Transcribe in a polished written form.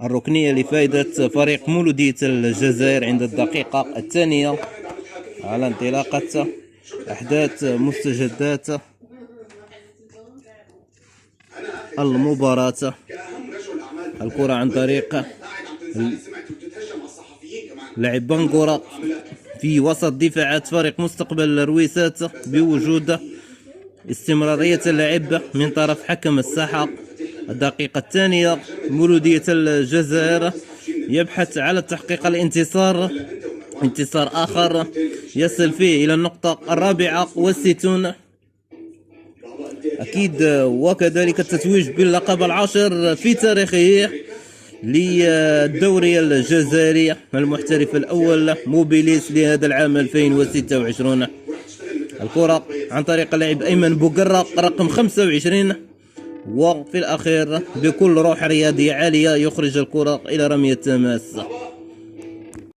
الركنية لفائدة فريق مولودية الجزائر عند الدقيقة الثانية على انطلاقة أحداث مستجدات المباراة. الكرة عن طريق لاعب بنغورا في وسط دفاعات فريق مستقبل الرويسات بوجود استمرارية اللعب من طرف حكم الساحة. الدقيقة الثانية مولودية الجزائر يبحث على تحقيق الانتصار، انتصار آخر يصل فيه إلى النقطة 64 أكيد، وكذلك التتويج باللقب العاشر في تاريخه للدوري الجزائري المحترف الأول موبيليس لهذا العام 2026. الكرة عن طريق اللاعب أيمن بوقرة رقم 25، وفي الأخير بكل روح رياضية عالية يخرج الكرة إلى رمية التماس.